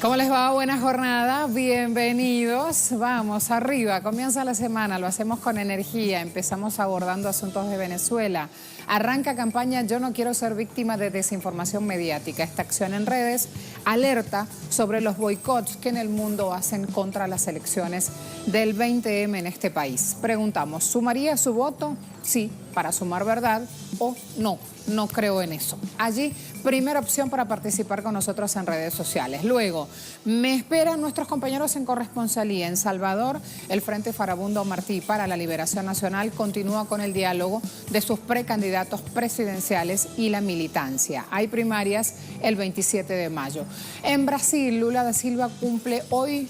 ¿Cómo les va? Buena jornada, bienvenidos. Vamos, arriba, comienza la semana, lo hacemos con energía, empezamos abordando asuntos de Venezuela. Arranca campaña Yo no quiero ser víctima de desinformación mediática. Esta acción en redes alerta sobre los boicots que en el mundo hacen contra las elecciones del 20M en este país. Preguntamos, ¿sumaría su voto? Sí, para sumar verdad, o no, no creo en eso. Allí, primera opción para participar con nosotros en redes sociales. Luego, me esperan nuestros compañeros en corresponsalía. En Salvador, el Frente Farabundo Martí para la Liberación Nacional continúa con el diálogo de sus precandidatos presidenciales y la militancia. Hay primarias el 27 de mayo. En Brasil, Lula da Silva cumple hoy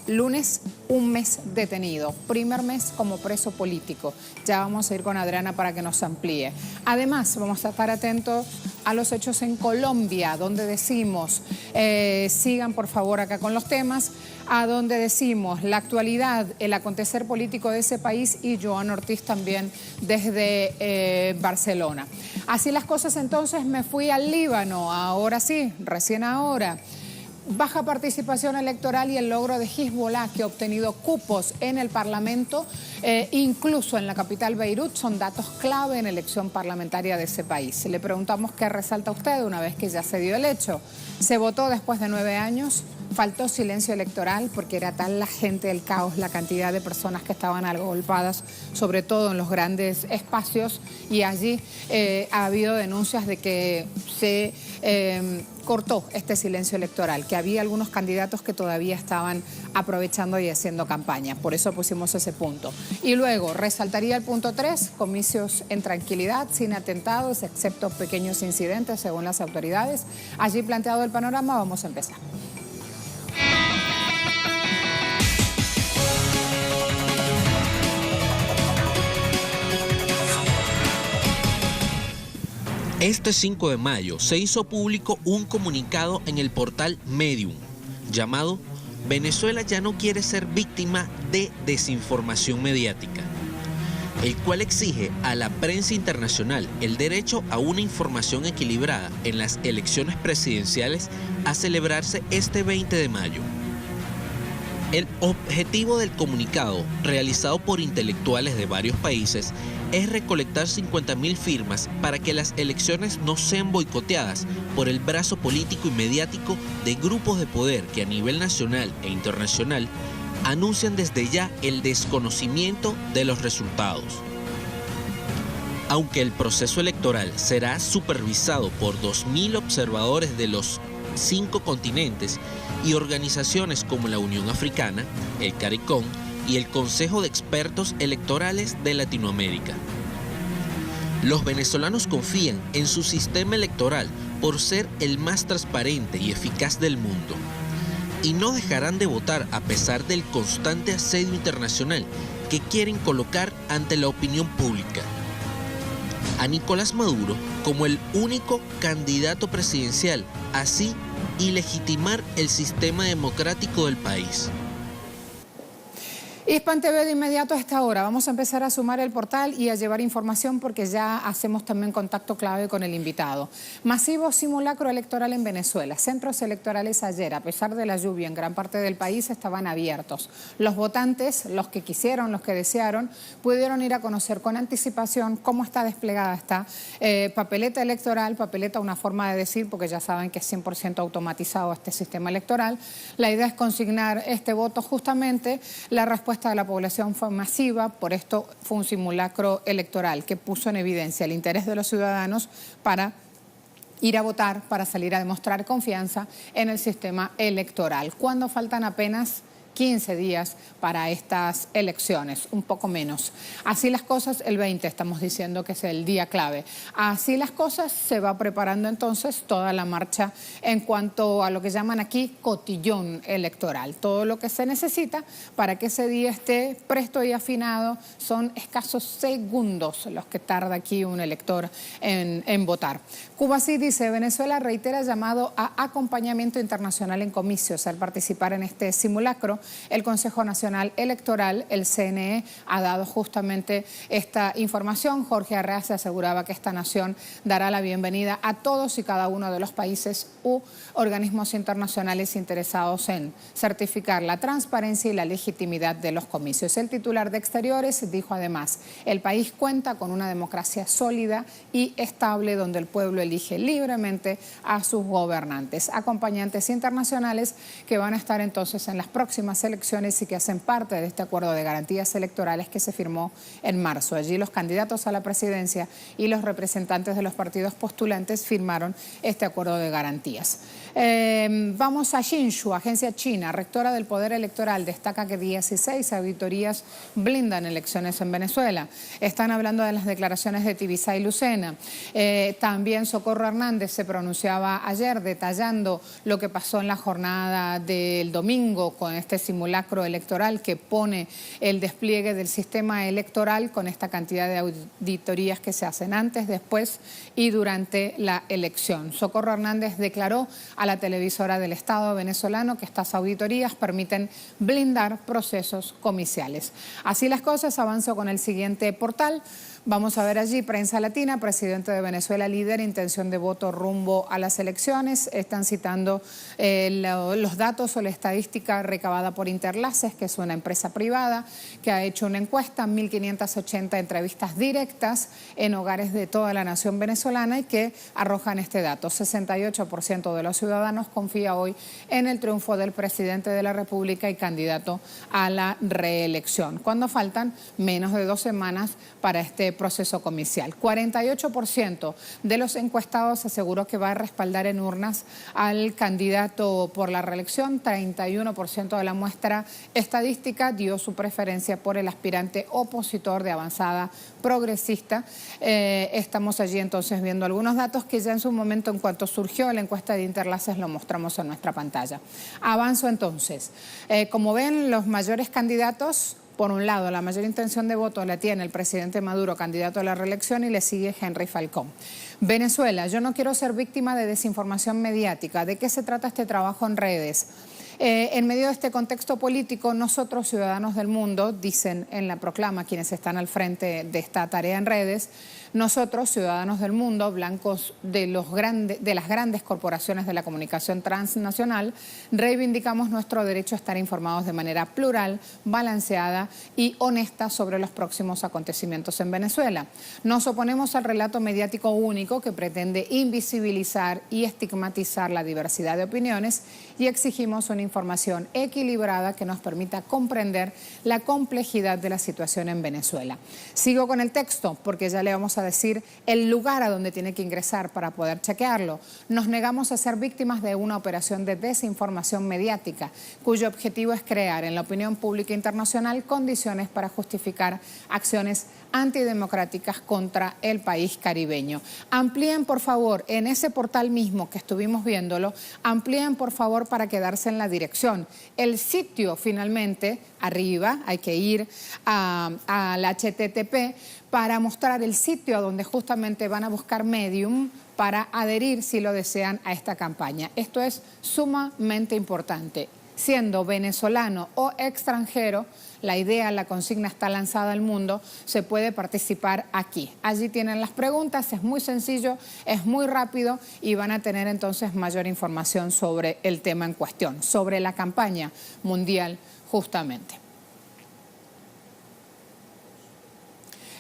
lunes, un mes detenido, primer mes como preso político. Ya vamos a ir con Adriana para que nos amplíe. Además, vamos a estar atentos a los hechos en Colombia, donde decimos, sigan por favor acá con los temas, a donde decimos la actualidad, el acontecer político de ese país y Joan Ortiz también desde Barcelona. Así las cosas, entonces me fui al Líbano, ahora sí, recién ahora. Baja participación electoral y el logro de Hezbollah, que ha obtenido cupos en el Parlamento, incluso en la capital Beirut, son datos clave en la elección parlamentaria de ese país. Le preguntamos qué resalta usted una vez que ya se dio el hecho. Se votó después de 9 años, faltó silencio electoral porque era tal la gente del caos, la cantidad de personas que estaban agolpadas, sobre todo en los grandes espacios, y allí ha habido denuncias de que se cortó este silencio electoral, que había algunos candidatos que todavía estaban aprovechando y haciendo campaña. Por eso pusimos ese punto. Y luego resaltaría el punto 3, comicios en tranquilidad, sin atentados, excepto pequeños incidentes según las autoridades. Allí planteado el panorama, vamos a empezar. Este 5 de mayo se hizo público un comunicado en el portal Medium llamado Venezuela ya no quiere ser víctima de desinformación mediática, el cual exige a la prensa internacional el derecho a una información equilibrada en las elecciones presidenciales a celebrarse este 20 de mayo. El objetivo del comunicado, realizado por intelectuales de varios países, es recolectar 50.000 firmas para que las elecciones no sean boicoteadas por el brazo político y mediático de grupos de poder que a nivel nacional e internacional anuncian desde ya el desconocimiento de los resultados. Aunque el proceso electoral será supervisado por 2.000 observadores de los 5 continentes y organizaciones como la Unión Africana, el CARICOM y el Consejo de Expertos Electorales de Latinoamérica. Los venezolanos confían en su sistema electoral por ser el más transparente y eficaz del mundo y no dejarán de votar a pesar del constante asedio internacional que quieren colocar ante la opinión pública a Nicolás Maduro como el único candidato presidencial, así y legitimar el sistema democrático del país. Hispan TV de inmediato a esta hora. Vamos a empezar a sumar el portal y a llevar información porque ya hacemos también contacto clave con el invitado. Masivo simulacro electoral en Venezuela. Centros electorales ayer, a pesar de la lluvia en gran parte del país, estaban abiertos. Los votantes, los que quisieron, los que desearon, pudieron ir a conocer con anticipación cómo está desplegada esta papeleta electoral. Papeleta, una forma de decir, porque ya saben que es 100% automatizado este sistema electoral. La idea es consignar este voto justamente. La respuesta de la población fue masiva, por esto fue un simulacro electoral que puso en evidencia el interés de los ciudadanos para ir a votar, para salir a demostrar confianza en el sistema electoral. Cuando faltan apenas 15 días para estas elecciones, un poco menos. Así las cosas, el 20 estamos diciendo que es el día clave. Así las cosas, se va preparando entonces toda la marcha en cuanto a lo que llaman aquí cotillón electoral. Todo lo que se necesita para que ese día esté presto y afinado son escasos segundos los que tarda aquí un elector en votar. Cuba sí dice, Venezuela reitera llamado a acompañamiento internacional en comicios al participar en este simulacro el Consejo Nacional Electoral, el CNE, ha dado justamente esta información. Jorge Arreaza aseguraba que esta nación dará la bienvenida a todos y cada uno de los países u organismos internacionales interesados en certificar la transparencia y la legitimidad de los comicios. El titular de Exteriores dijo además: el país cuenta con una democracia sólida y estable donde el pueblo elige libremente a sus gobernantes. Acompañantes internacionales que van a estar entonces en las próximas elecciones y que hacen parte de este acuerdo de garantías electorales que se firmó en marzo. Allí los candidatos a la presidencia y los representantes de los partidos postulantes firmaron este acuerdo de garantías. Vamos a Xinshu, agencia china, rectora del Poder Electoral, destaca que 16 auditorías blindan elecciones en Venezuela. Están hablando de las declaraciones de Tibisay y Lucena. También Socorro Hernández se pronunciaba ayer detallando lo que pasó en la jornada del domingo con este simulacro electoral que pone el despliegue del sistema electoral con esta cantidad de auditorías que se hacen antes, después y durante la elección. Socorro Hernández declaró a la televisora del Estado venezolano que estas auditorías permiten blindar procesos comiciales. Así las cosas, avanzo con el siguiente portal. Vamos a ver allí, Prensa Latina, presidente de Venezuela lidera intención de voto rumbo a las elecciones. Están citando los datos o la estadística recabada por Interlaces, que es una empresa privada que ha hecho una encuesta, 1.580 entrevistas directas en hogares de toda la nación venezolana y que arrojan este dato. 68% de los ciudadanos confía hoy en el triunfo del presidente de la República y candidato a la reelección, cuando faltan menos de 2 semanas para este proceso comicial. 48% de los encuestados aseguró que va a respaldar en urnas al candidato por la reelección. 31% de la muestra estadística dio su preferencia por el aspirante opositor de Avanzada Progresista. Estamos allí entonces viendo algunos datos que ya en su momento, en cuanto surgió la encuesta de Interlaces, lo mostramos en nuestra pantalla. Avanzo entonces. Como ven, los mayores candidatos. Por un lado, la mayor intención de voto la tiene el presidente Maduro, candidato a la reelección, y le sigue Henry Falcón. Venezuela, yo no quiero ser víctima de desinformación mediática. ¿De qué se trata este trabajo en redes? En medio de este contexto político, nosotros, ciudadanos del mundo, dicen en la proclama quienes están al frente de esta tarea en redes, nosotros, ciudadanos del mundo, blancos de las grandes corporaciones de la comunicación transnacional, reivindicamos nuestro derecho a estar informados de manera plural, balanceada y honesta sobre los próximos acontecimientos en Venezuela. Nos oponemos al relato mediático único que pretende invisibilizar y estigmatizar la diversidad de opiniones y exigimos una información equilibrada que nos permita comprender la complejidad de la situación en Venezuela. Sigo con el texto porque ya le vamos a decir el lugar a donde tiene que ingresar para poder chequearlo. Nos negamos a ser víctimas de una operación de desinformación mediática, cuyo objetivo es crear en la opinión pública internacional condiciones para justificar acciones antidemocráticas contra el país caribeño. Amplíen, por favor, en ese portal mismo que estuvimos viéndolo, amplíen, por favor, para quedarse en la dirección. El sitio, finalmente, arriba, hay que ir al HTTP para mostrar el sitio a donde justamente van a buscar Medium para adherir, si lo desean, a esta campaña. Esto es sumamente importante. Siendo venezolano o extranjero, la idea, la consigna está lanzada al mundo, se puede participar aquí. Allí tienen las preguntas, es muy sencillo, es muy rápido y van a tener entonces mayor información sobre el tema en cuestión, sobre la campaña mundial justamente.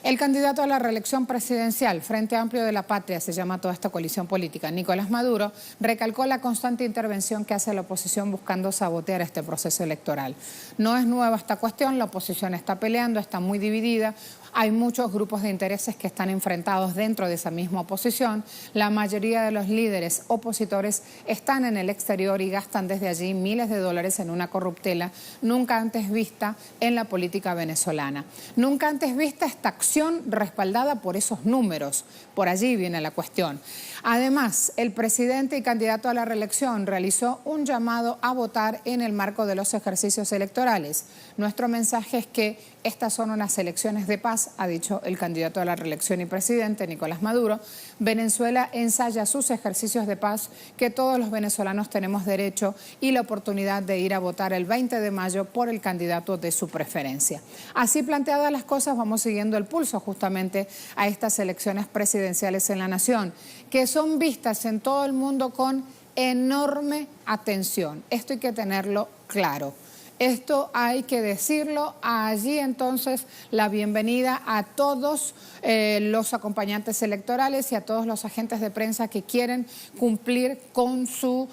El candidato a la reelección presidencial, Frente Amplio de la Patria, se llama toda esta coalición política, Nicolás Maduro, recalcó la constante intervención que hace la oposición buscando sabotear este proceso electoral. No es nueva esta cuestión, la oposición está peleando, está muy dividida. Hay muchos grupos de intereses que están enfrentados dentro de esa misma oposición. La mayoría de los líderes opositores están en el exterior y gastan desde allí miles de dólares en una corruptela nunca antes vista en la política venezolana. Nunca antes vista esta acción respaldada por esos números. Por allí viene la cuestión. Además, el presidente y candidato a la reelección realizó un llamado a votar en el marco de los ejercicios electorales. Nuestro mensaje es que estas son unas elecciones de paz, ha dicho el candidato a la reelección y presidente, Nicolás Maduro. Venezuela ensaya sus ejercicios de paz, que todos los venezolanos tenemos derecho y la oportunidad de ir a votar el 20 de mayo por el candidato de su preferencia. Así planteadas las cosas, vamos siguiendo el pulso justamente a estas elecciones presidenciales en la nación, que son vistas en todo el mundo con enorme atención. Esto hay que tenerlo claro. Esto hay que decirlo. Allí entonces la bienvenida a todos los acompañantes electorales y a todos los agentes de prensa que quieren cumplir con su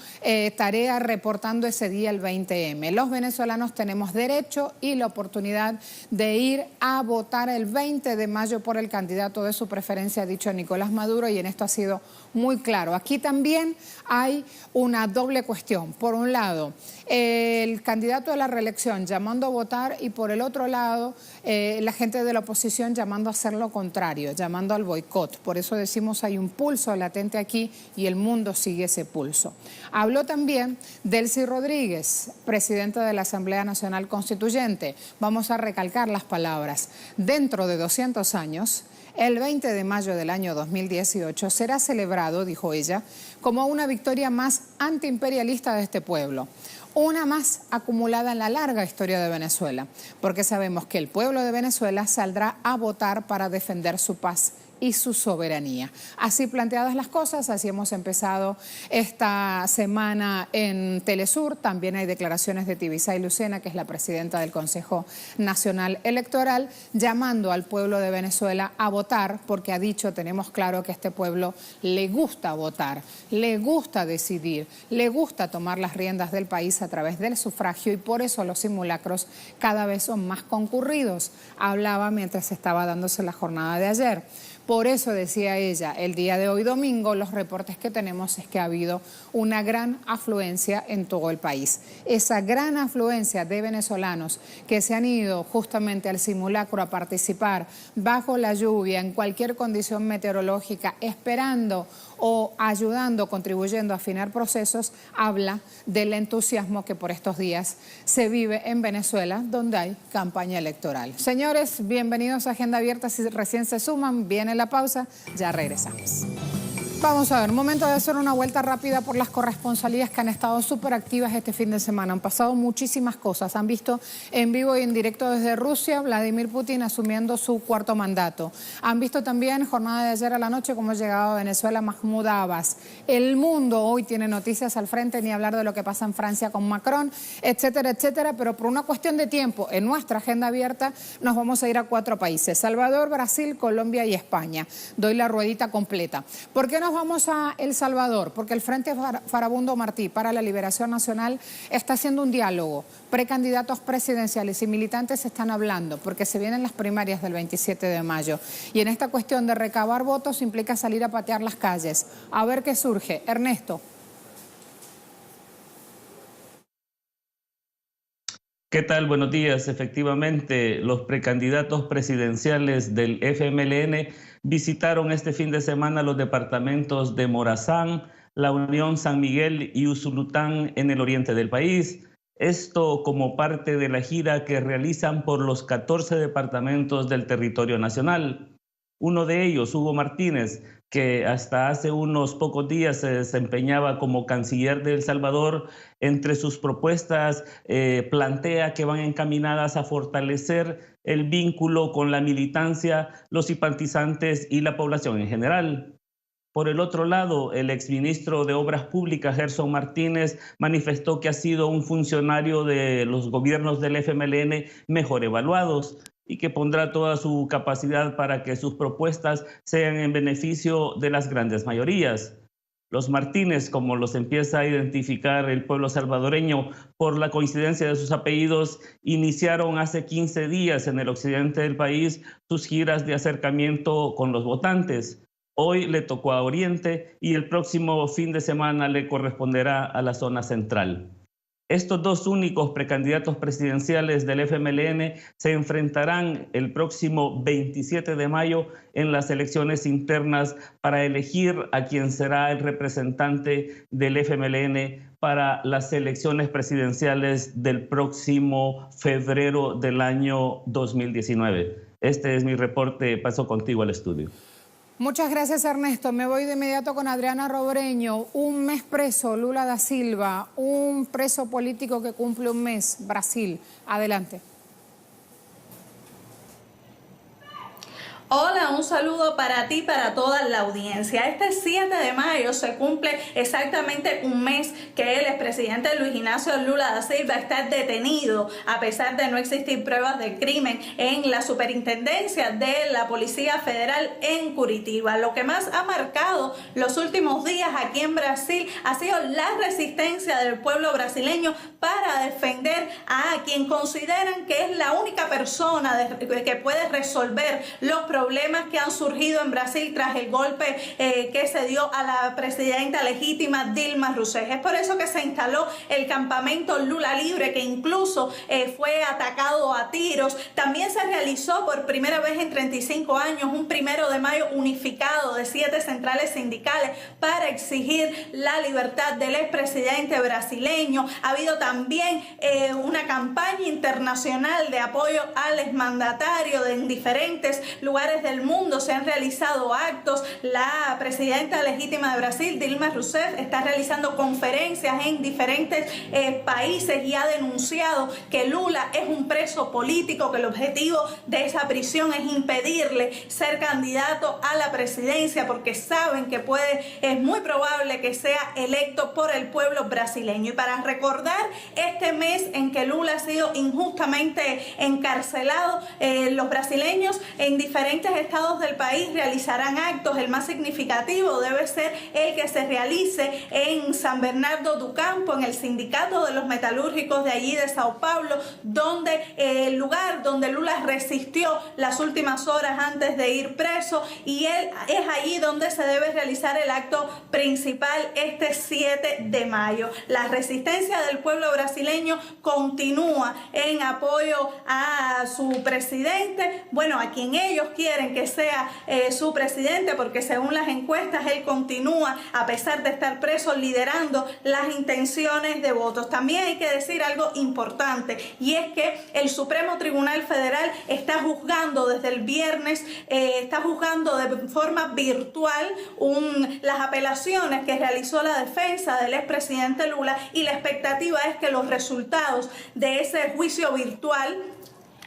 tarea reportando ese día el 20M. Los venezolanos tenemos derecho y la oportunidad de ir a votar el 20 de mayo por el candidato de su preferencia, ha dicho Nicolás Maduro, y en esto ha sido muy claro. Aquí también hay una doble cuestión. Por un lado, el candidato de la reelección llamando a votar y por el otro lado, la gente de la oposición llamando a hacer lo contrario, llamando al boicot. Por eso decimos hay un pulso latente aquí y el mundo sigue ese pulso. Habló también Delcy Rodríguez, presidenta de la Asamblea Nacional Constituyente. Vamos a recalcar las palabras. Dentro de 200 años, el 20 de mayo del año 2018 será celebrado, dijo ella, como una victoria más antiimperialista de este pueblo. Una más acumulada en la larga historia de Venezuela, porque sabemos que el pueblo de Venezuela saldrá a votar para defender su paz y su soberanía. Así planteadas las cosas, así hemos empezado esta semana en Telesur. También hay declaraciones de Tibisay Lucena, que es la presidenta del Consejo Nacional Electoral, llamando al pueblo de Venezuela a votar, porque ha dicho, tenemos claro que a este pueblo le gusta votar, le gusta decidir, le gusta tomar las riendas del país a través del sufragio y por eso los simulacros cada vez son más concurridos. Hablaba mientras estaba dándose la jornada de ayer. Por eso, decía ella, el día de hoy domingo, los reportes que tenemos es que ha habido una gran afluencia en todo el país. Esa gran afluencia de venezolanos que se han ido justamente al simulacro a participar bajo la lluvia, en cualquier condición meteorológica, esperando o ayudando, contribuyendo a afinar procesos, habla del entusiasmo que por estos días se vive en Venezuela, donde hay campaña electoral. Señores, bienvenidos a Agenda Abierta. Si recién se suman, viene la pausa, ya regresamos. Vamos a ver, momento de hacer una vuelta rápida por las corresponsalías que han estado súper activas este fin de semana. Han pasado muchísimas cosas. Han visto en vivo y en directo desde Rusia Vladimir Putin asumiendo su cuarto mandato. Han visto también, jornada de ayer a la noche, cómo llegaba a Venezuela Mahmoud Abbas. El mundo hoy tiene noticias al frente, ni hablar de lo que pasa en Francia con Macron, etcétera, etcétera. Pero por una cuestión de tiempo, en nuestra agenda abierta nos vamos a ir a 4 países: Salvador, Brasil, Colombia y España. Doy la ruedita completa. ¿Por qué nos vamos a El Salvador? Porque el Frente Farabundo Martí para la Liberación Nacional está haciendo un diálogo. Precandidatos presidenciales y militantes están hablando porque se vienen las primarias del 27 de mayo. Y en esta cuestión de recabar votos implica salir a patear las calles. A ver qué surge. Ernesto. ¿Qué tal? Buenos días. Efectivamente, los precandidatos presidenciales del FMLN visitaron este fin de semana los departamentos de Morazán, La Unión, San Miguel y Usulután en el oriente del país. Esto como parte de la gira que realizan por los 14 departamentos del territorio nacional. Uno de ellos, Hugo Martínez, que hasta hace unos pocos días se desempeñaba como canciller de El Salvador, entre sus propuestas plantea que van encaminadas a fortalecer el vínculo con la militancia, los simpatizantes y la población en general. Por el otro lado, el exministro de Obras Públicas, Gerson Martínez, manifestó que ha sido un funcionario de los gobiernos del FMLN mejor evaluados y que pondrá toda su capacidad para que sus propuestas sean en beneficio de las grandes mayorías. Los Martínez, como los empieza a identificar el pueblo salvadoreño por la coincidencia de sus apellidos, iniciaron hace 15 días en el occidente del país sus giras de acercamiento con los votantes. Hoy le tocó a Oriente y el próximo fin de semana le corresponderá a la zona central. Estos dos únicos precandidatos presidenciales del FMLN se enfrentarán el próximo 27 de mayo en las elecciones internas para elegir a quien será el representante del FMLN para las elecciones presidenciales del próximo febrero del año 2019. Este es mi reporte. Paso contigo al estudio. Muchas gracias, Ernesto. Me voy de inmediato con Adriana Robreño. Un mes preso, Lula da Silva, un preso político que cumple un mes, Brasil. Adelante. Hola, un saludo para ti, para toda la audiencia. Este 7 de mayo se cumple exactamente un mes que el expresidente Luis Ignacio Lula da Silva está detenido, a pesar de no existir pruebas de crimen en la superintendencia de la Policía Federal en Curitiba. Lo que más ha marcado los últimos días aquí en Brasil ha sido la resistencia del pueblo brasileño para defender a quien consideran que es la única persona que puede resolver los problemas que han surgido en Brasil tras el golpe que se dio a la presidenta legítima Dilma Rousseff. Es por eso que se instaló el campamento Lula Libre, que incluso fue atacado a tiros. También se realizó por primera vez en 35 años un 1 de mayo unificado de 7 centrales sindicales para exigir la libertad del expresidente brasileño. Ha habido también una campaña internacional de apoyo al exmandatario en diferentes lugares del mundo. Se han realizado actos. La presidenta legítima de Brasil, Dilma Rousseff, está realizando conferencias en diferentes países y ha denunciado que Lula es un preso político, que el objetivo de esa prisión es impedirle ser candidato a la presidencia, porque saben que es muy probable que sea electo por el pueblo brasileño. Y para recordar este mes en que Lula ha sido injustamente encarcelado, los brasileños en diferentes estados del país realizarán actos. El más significativo debe ser el que se realice en San Bernardo do Campo, en el sindicato de los metalúrgicos de allí de Sao Paulo, donde el lugar donde Lula resistió las últimas horas antes de ir preso, y es allí donde se debe realizar el acto principal este 7 de mayo. La resistencia del pueblo brasileño continúa en apoyo a su presidente, bueno, a quien ellos quieren que sea su presidente, porque según las encuestas él continúa, a pesar de estar preso, liderando las intenciones de votos. También hay que decir algo importante, y es que el Supremo Tribunal Federal está juzgando desde el viernes, está juzgando de forma virtual las apelaciones que realizó la defensa del expresidente Lula, y la expectativa es que los resultados de ese juicio virtual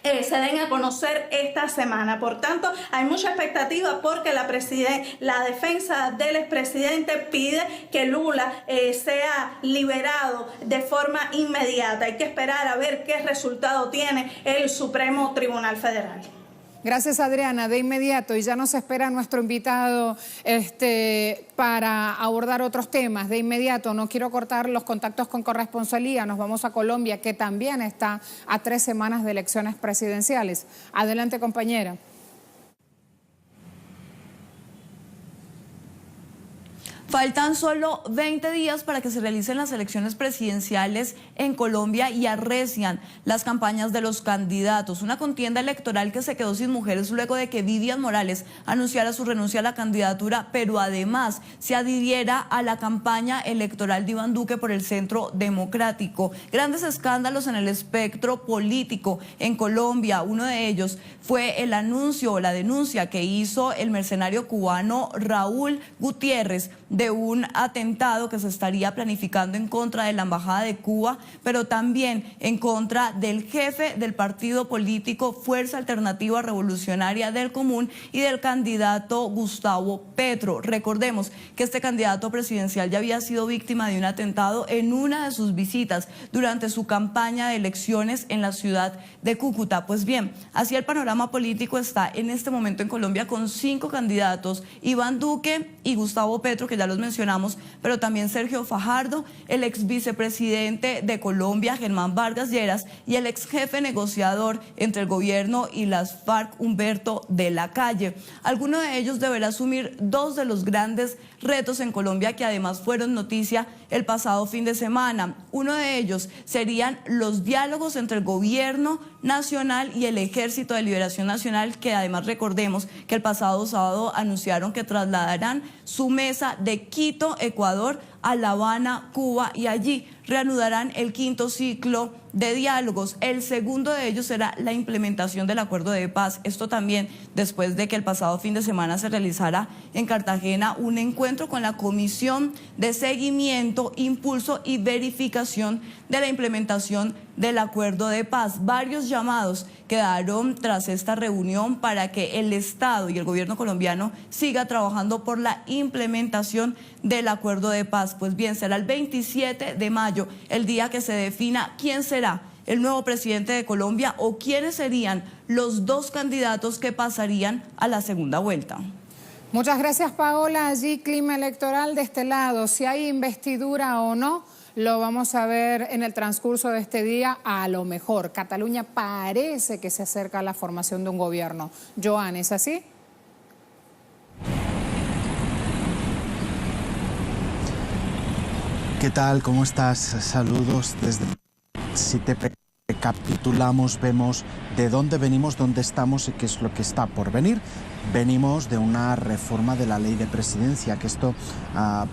se den a conocer esta semana. Por tanto, hay mucha expectativa porque la defensa del expresidente pide que Lula sea liberado de forma inmediata. Hay que esperar a ver qué resultado tiene el Supremo Tribunal Federal. Gracias, Adriana. De inmediato, y ya nos espera nuestro invitado para abordar otros temas. De inmediato, no quiero cortar los contactos con corresponsalía. Nos vamos a Colombia, que también está a 3 semanas de elecciones presidenciales. Adelante, compañera. Faltan solo 20 días para que se realicen las elecciones presidenciales en Colombia y arrecian las campañas de los candidatos. Una contienda electoral que se quedó sin mujeres luego de que Vivian Morales anunciara su renuncia a la candidatura, pero además se adhiriera a la campaña electoral de Iván Duque por el Centro Democrático. Grandes escándalos en el espectro político en Colombia. Uno de ellos fue el anuncio o la denuncia que hizo el mercenario cubano Raúl Gutiérrez de un atentado que se estaría planificando en contra de la Embajada de Cuba, pero también en contra del jefe del partido político Fuerza Alternativa Revolucionaria del Común y del candidato Gustavo Petro. Recordemos que este candidato presidencial ya había sido víctima de un atentado en una de sus visitas durante su campaña de elecciones en la ciudad de Cúcuta. Pues bien, así el panorama político está en este momento en Colombia con 5 candidatos, Iván Duque y Gustavo Petro, que ya lo los mencionamos, pero también Sergio Fajardo, el ex vicepresidente de Colombia, Germán Vargas Lleras, y el ex jefe negociador entre el gobierno y las FARC, Humberto de la Calle. Alguno de ellos deberá asumir dos de los grandes retos en Colombia que además fueron noticia el pasado fin de semana. Uno de ellos serían los diálogos entre el gobierno nacional y el Ejército de Liberación Nacional, que además recordemos que el pasado sábado anunciaron que trasladarán su mesa de Quito, Ecuador, a La Habana, Cuba, y allí reanudarán el quinto ciclo de diálogos. El segundo de ellos será la implementación del acuerdo de paz. Esto también después de que el pasado fin de semana se realizara en Cartagena un encuentro con la Comisión de Seguimiento, Impulso y Verificación de la implementación del acuerdo de paz. Varios llamados quedaron tras esta reunión para que el Estado y el gobierno colombiano siga trabajando por la implementación del acuerdo de paz. Pues bien, será el 27 de mayo el día que se defina quién será el nuevo presidente de Colombia o quiénes serían los dos candidatos que pasarían a la segunda vuelta. Muchas gracias, Paola. Allí clima electoral de este lado. Si hay investidura o no, lo vamos a ver en el transcurso de este día. A lo mejor Cataluña parece que se acerca a la formación de un gobierno. Joan, ¿es así? ¿Qué tal? ¿Cómo estás? Saludos desde... Si te recapitulamos, vemos de dónde venimos, dónde estamos y qué es lo que está por venir. Venimos de una reforma de la ley de presidencia, que esto,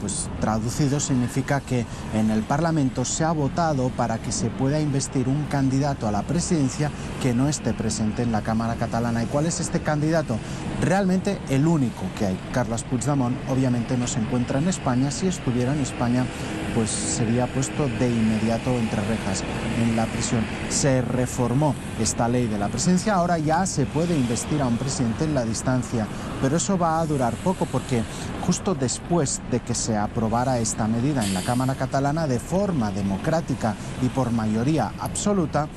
pues traducido, significa que en el Parlamento se ha votado para que se pueda investir un candidato a la presidencia que no esté presente en la Cámara catalana. ¿Y cuál es este candidato? Realmente el único que hay. Carles Puigdemont obviamente no se encuentra en España. Si estuviera en España, pues sería puesto de inmediato entre rejas en la prisión. Se reformó esta ley de la presidencia, ahora ya se puede investir a un presidente en la distancia, pero eso va a durar poco porque justo después de que se aprobara esta medida en la Cámara catalana de forma democrática y por mayoría absoluta,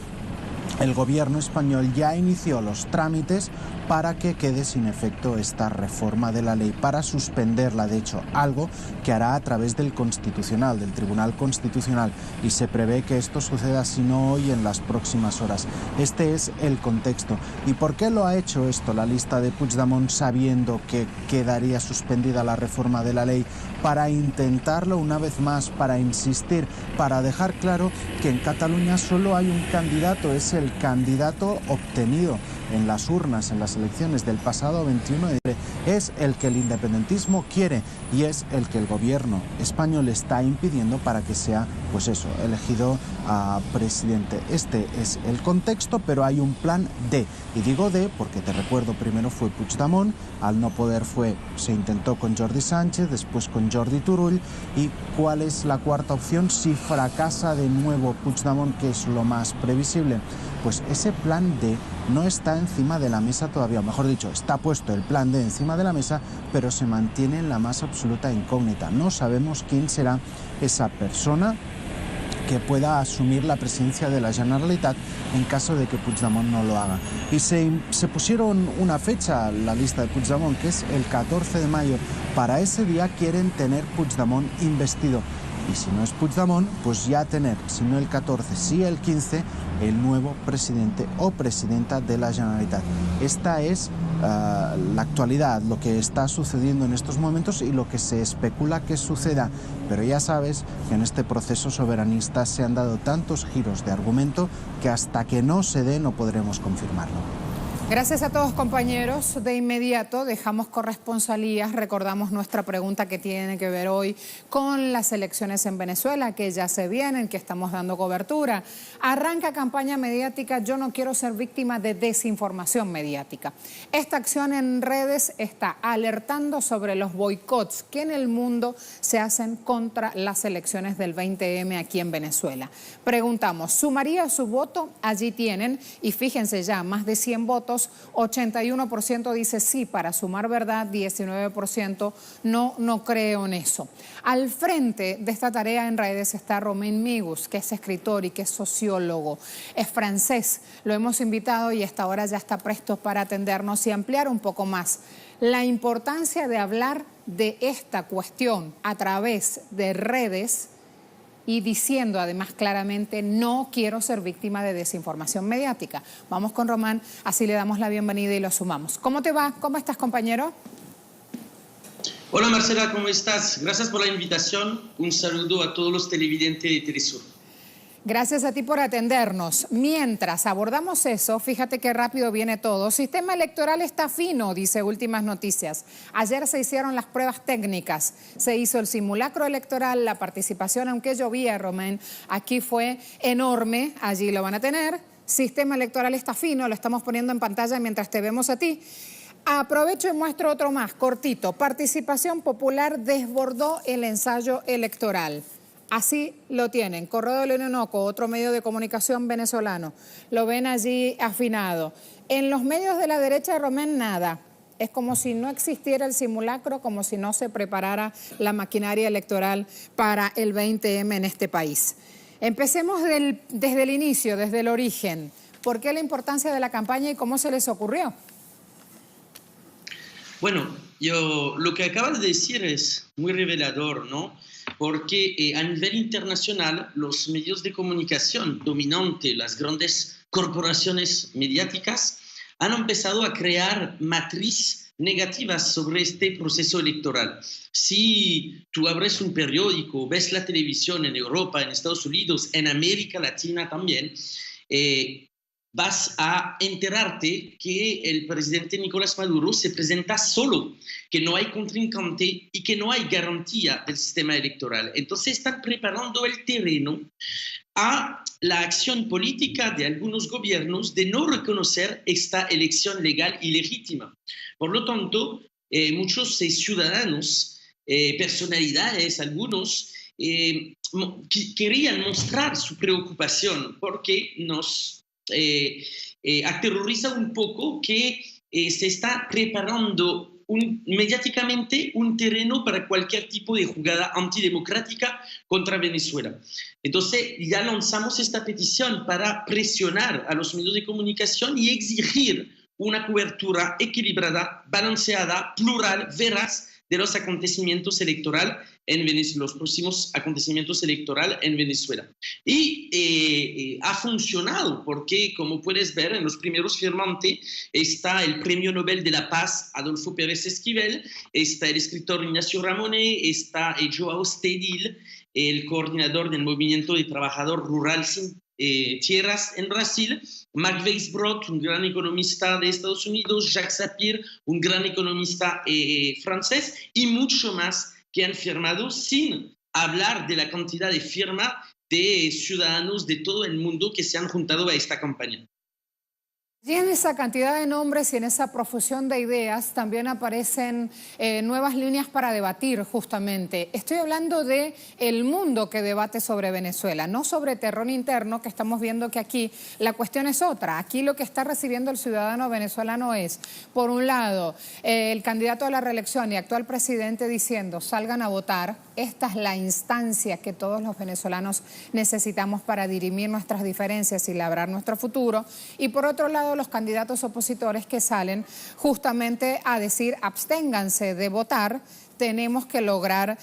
el gobierno español ya inició los trámites para que quede sin efecto esta reforma de la ley, para suspenderla, de hecho, algo que hará a través del Constitucional, del Tribunal Constitucional, y se prevé que esto suceda, si no hoy, en las próximas horas. Este es el contexto. ¿Y por qué lo ha hecho esto la lista de Puigdemont sabiendo que quedaría suspendida la reforma de la ley? Para intentarlo una vez más, para insistir, para dejar claro que en Cataluña solo hay un candidato, es el candidato obtenido en las urnas, en las elecciones del pasado 21 de diciembre, es el que el independentismo quiere y es el que el gobierno español está impidiendo para que sea, pues eso, elegido presidente. Este es el contexto, pero hay un plan D. Y digo D porque te recuerdo, primero fue Puigdemont, al no poder se intentó con Jordi Sánchez, después con Jordi Turull. ¿Y cuál es la cuarta opción si fracasa de nuevo Puigdemont, que es lo más previsible? Pues ese plan D no está encima de la mesa todavía, o mejor dicho, está puesto el plan D encima de la mesa, pero se mantiene en la más absoluta incógnita. No sabemos quién será esa persona que pueda asumir la presidencia de la Generalitat en caso de que Puigdemont no lo haga. Y se pusieron una fecha a la lista de Puigdemont, que es el 14 de mayo. Para ese día quieren tener Puigdemont investido. Y si no es Puigdemont, pues ya tener, si no el 14, sí el 15, el nuevo presidente o presidenta de la Generalitat. Esta es la actualidad, lo que está sucediendo en estos momentos y lo que se especula que suceda. Pero ya sabes que en este proceso soberanista se han dado tantos giros de argumento que hasta que no se dé no podremos confirmarlo. Gracias a todos, compañeros. De inmediato dejamos corresponsalías, recordamos nuestra pregunta que tiene que ver hoy con las elecciones en Venezuela, que ya se vienen, que estamos dando cobertura. Arranca campaña mediática, yo no quiero ser víctima de desinformación mediática. Esta acción en redes está alertando sobre los boicots que en el mundo se hacen contra las elecciones del 20M aquí en Venezuela. Preguntamos, ¿sumaría su voto? Allí tienen, y fíjense ya, más de 100 votos. 81% dice sí para sumar verdad, 19% no creo en eso. Al frente de esta tarea en redes está Romain Migus, que es escritor y que es sociólogo, es francés. Lo hemos invitado y hasta ahora ya está presto para atendernos y ampliar un poco más la importancia de hablar de esta cuestión a través de redes y diciendo además claramente: no quiero ser víctima de desinformación mediática. Vamos con Román, así le damos la bienvenida y lo sumamos. ¿Cómo te va? ¿Cómo estás, compañero? Hola Marcela, ¿cómo estás? Gracias por la invitación. Un saludo a todos los televidentes de Telesur. Gracias a ti por atendernos. Mientras abordamos eso, fíjate qué rápido viene todo. Sistema electoral está fino, dice Últimas Noticias. Ayer se hicieron las pruebas técnicas, se hizo el simulacro electoral, la participación, aunque llovía, Román, aquí fue enorme, allí lo van a tener. Sistema electoral está fino, lo estamos poniendo en pantalla mientras te vemos a ti. Aprovecho y muestro otro más, cortito. Participación popular desbordó el ensayo electoral. Así lo tienen. Correo del Orinoco, otro medio de comunicación venezolano. Lo ven allí afinado. En los medios de la derecha de Román, nada. Es como si no existiera el simulacro, como si no se preparara la maquinaria electoral para el 20M en este país. Empecemos desde el inicio, desde el origen. ¿Por qué la importancia de la campaña y cómo se les ocurrió? Bueno, lo que acabas de decir es muy revelador, ¿no? Porque a nivel internacional los medios de comunicación dominantes, las grandes corporaciones mediáticas, han empezado a crear matrices negativas sobre este proceso electoral. Si tú abres un periódico, ves la televisión en Europa, en Estados Unidos, en América Latina también, vas a enterarte que el presidente Nicolás Maduro se presenta solo, que no hay contrincante y que no hay garantía del sistema electoral. Entonces están preparando el terreno a la acción política de algunos gobiernos de no reconocer esta elección legal y legítima. Por lo tanto, muchos ciudadanos, personalidades, algunos, querían mostrar su preocupación porque nos aterroriza un poco que se está preparando mediáticamente un terreno para cualquier tipo de jugada antidemocrática contra Venezuela. Entonces ya lanzamos esta petición para presionar a los medios de comunicación y exigir una cobertura equilibrada, balanceada, plural, veraz de los acontecimientos electorales en Venezuela, los próximos acontecimientos electorales en Venezuela. Y ha funcionado porque, como puedes ver, en los primeros firmantes está el Premio Nobel de la Paz Adolfo Pérez Esquivel, está el escritor Ignacio Ramonet, está Joao Stedil, el coordinador del Movimiento de Trabajador Rural Sin Tierras en Brasil, Mark Weisbrot, un gran economista de Estados Unidos, Jacques Sapir, un gran economista francés, y mucho más que han firmado, sin hablar de la cantidad de firmas de ciudadanos de todo el mundo que se han juntado a esta campaña. Y en esa cantidad de nombres y en esa profusión de ideas también aparecen nuevas líneas para debatir justamente. Estoy hablando de el mundo que debate sobre Venezuela, no sobre terror interno, que estamos viendo que aquí la cuestión es otra. Aquí lo que está recibiendo el ciudadano venezolano es, por un lado, el candidato a la reelección y actual presidente diciendo: salgan a votar. Esta es la instancia que todos los venezolanos necesitamos para dirimir nuestras diferencias y labrar nuestro futuro. Y por otro lado, los candidatos opositores que salen justamente a decir: absténganse de votar, tenemos que lograr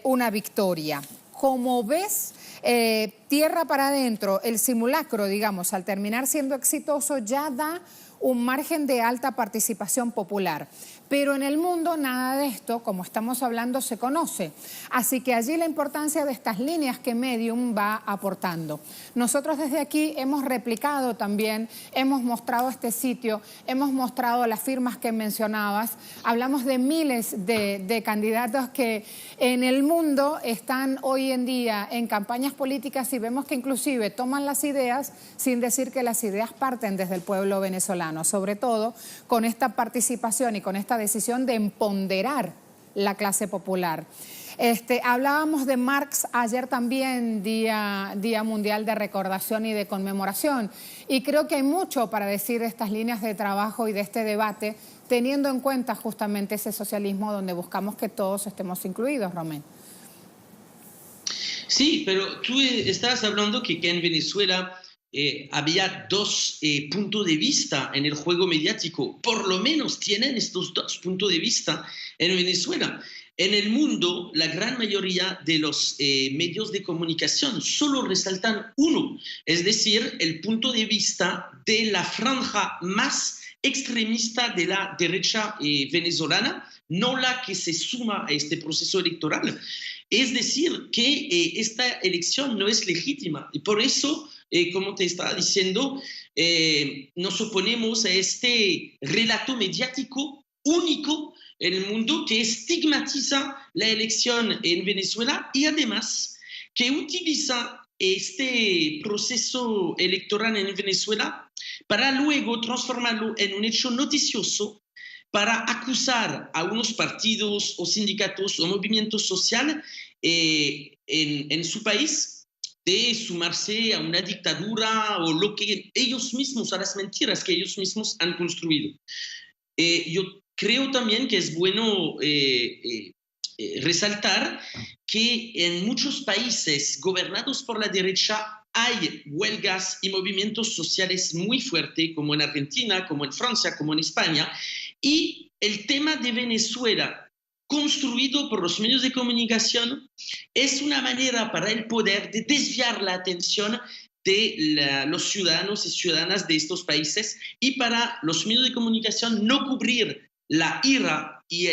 una victoria. Como ves, tierra para adentro, el simulacro, digamos, al terminar siendo exitoso, ya da un margen de alta participación popular. Pero en el mundo nada de esto, como estamos hablando, se conoce. Así que allí la importancia de estas líneas que Medium va aportando. Nosotros desde aquí hemos replicado también, hemos mostrado este sitio, hemos mostrado las firmas que mencionabas. Hablamos de miles de candidatos que en el mundo están hoy en día en campañas políticas y vemos que inclusive toman las ideas sin decir que las ideas parten desde el pueblo venezolano, sobre todo con esta participación y con esta decisión de empoderar la clase popular. Hablábamos de Marx ayer también, Día Mundial de Recordación y de Conmemoración, y creo que hay mucho para decir de estas líneas de trabajo y de este debate, teniendo en cuenta justamente ese socialismo donde buscamos que todos estemos incluidos, Román. Sí, pero tú estás hablando que en Venezuela había dos puntos de vista en el juego mediático. Por lo menos tienen estos dos puntos de vista en Venezuela. en el mundo, la gran mayoría de los medios de comunicación solo resaltan uno, es decir, el punto de vista de la franja más extremista de la derecha venezolana, no la que se suma a este proceso electoral. Es decir, que esta elección no es legítima y por eso, como te estaba diciendo, nos oponemos a este relato mediático único en el mundo que estigmatiza la elección en Venezuela y además que utiliza este proceso electoral en Venezuela para luego transformarlo en un hecho noticioso para acusar a unos partidos o sindicatos o movimientos sociales en su país de sumarse a una dictadura o lo que ellos mismos, a las mentiras que ellos mismos han construido. Yo creo también que es bueno resaltar que en muchos países gobernados por la derecha hay huelgas y movimientos sociales muy fuertes, como en Argentina, como en Francia, como en España, y el tema de Venezuela, construido por los medios de comunicación, es una manera para el poder de desviar la atención de los ciudadanos y ciudadanas de estos países y para los medios de comunicación no cubrir la ira y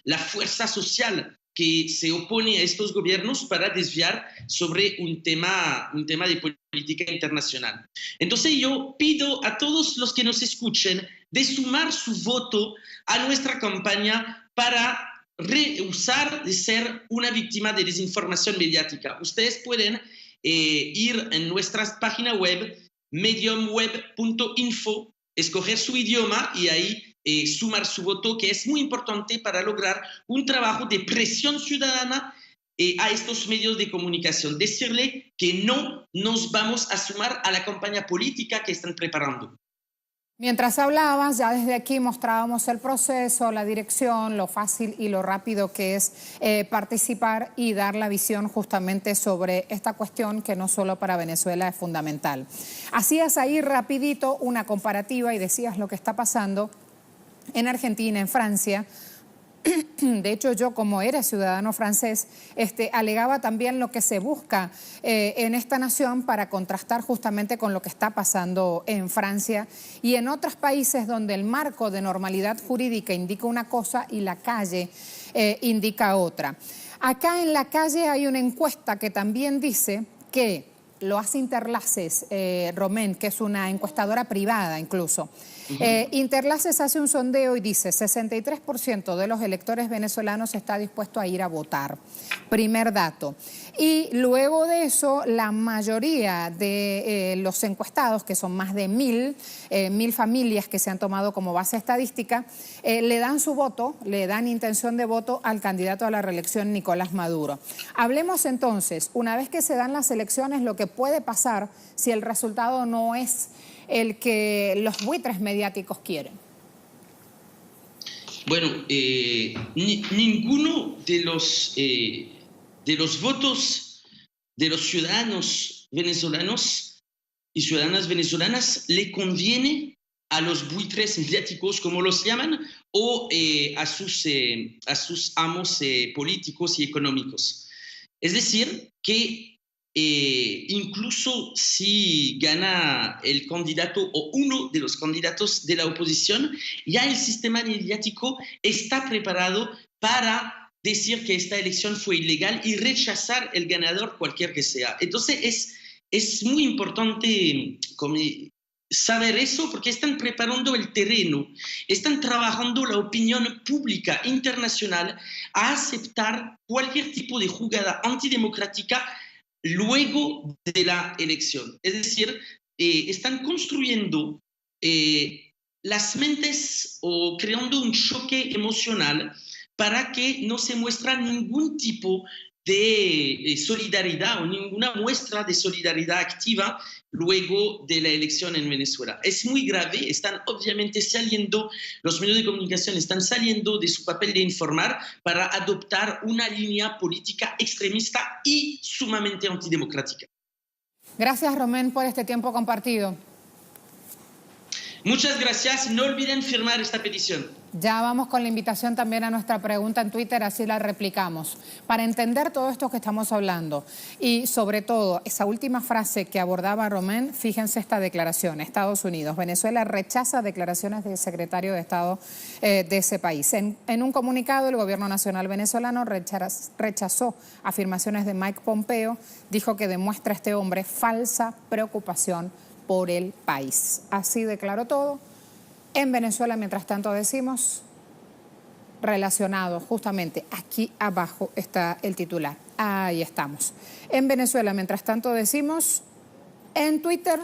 la fuerza social que se opone a estos gobiernos para desviar sobre un tema de política internacional. Entonces yo pido a todos los que nos escuchen de sumar su voto a nuestra campaña para rehusar de ser una víctima de desinformación mediática. Ustedes pueden ir en nuestra página web, mediumweb.info, escoger su idioma y ahí sumar su voto, que es muy importante para lograr un trabajo de presión ciudadana a estos medios de comunicación. Decirle que no nos vamos a sumar a la campaña política que están preparando. Mientras hablabas, ya desde aquí mostrábamos el proceso, la dirección, lo fácil y lo rápido que es participar y dar la visión justamente sobre esta cuestión que no solo para Venezuela es fundamental. Hacías ahí rapidito una comparativa y decías lo que está pasando en Argentina, en Francia. De hecho, yo como era ciudadano francés, alegaba también lo que se busca en esta nación para contrastar justamente con lo que está pasando en Francia y en otros países donde el marco de normalidad jurídica indica una cosa y la calle indica otra. Acá en la calle hay una encuesta que también dice que lo hace Interlaces, Romén, que es una encuestadora privada incluso. Interlaces hace un sondeo y dice 63% de los electores venezolanos está dispuesto a ir a votar. Primer dato. Y luego de eso, la mayoría de los encuestados, que son más de 1.000 familias que se han tomado como base estadística, le dan su voto, le dan intención de voto al candidato a la reelección Nicolás Maduro. Hablemos entonces, una vez que se dan las elecciones, lo que puede pasar si el resultado no es el que los buitres mediáticos quieren. Bueno, ninguno de los votos de los ciudadanos venezolanos y ciudadanas venezolanas le conviene a los buitres mediáticos, como los llaman, o a sus amos políticos y económicos. Es decir, que incluso si gana el candidato o uno de los candidatos de la oposición, ya el sistema mediático está preparado para decir que esta elección fue ilegal y rechazar el ganador cualquier que sea. Entonces es muy importante saber eso porque están preparando el terreno, están trabajando la opinión pública internacional a aceptar cualquier tipo de jugada antidemocrática luego de la elección. Es decir, están construyendo las mentes o creando un choque emocional para que no se muestre ningún tipo de solidaridad o ninguna muestra de solidaridad activa luego de la elección en Venezuela. Es muy grave, están obviamente saliendo, los medios de comunicación están saliendo de su papel de informar para adoptar una línea política extremista y sumamente antidemocrática. Gracias, Romén, por este tiempo compartido. Muchas gracias, no olviden firmar esta petición. Ya vamos con la invitación también a nuestra pregunta en Twitter, así la replicamos. Para entender todo esto que estamos hablando y sobre todo esa última frase que abordaba Romén, fíjense esta declaración, Estados Unidos. Venezuela rechaza declaraciones del secretario de Estado de ese país. En un comunicado, el gobierno nacional venezolano rechazó afirmaciones de Mike Pompeo, dijo que demuestra este hombre falsa preocupación por el país. Así declaró todo. En Venezuela, mientras tanto, decimos, relacionado justamente aquí abajo está el titular. Ahí estamos. En Venezuela, mientras tanto, decimos, en Twitter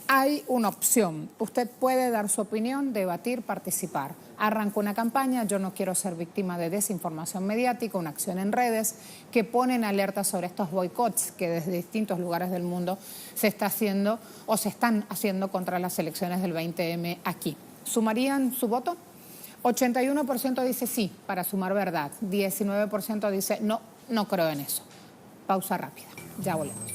hay una opción. Usted puede dar su opinión, debatir, participar. Arrancó una campaña, yo no quiero ser víctima de desinformación mediática, una acción en redes que ponen alerta sobre estos boicots que desde distintos lugares del mundo se está haciendo o se están haciendo contra las elecciones del 20M aquí. ¿Sumarían su voto? 81% dice sí, para sumar verdad. 19% dice no, no creo en eso. Pausa rápida. Ya volvemos.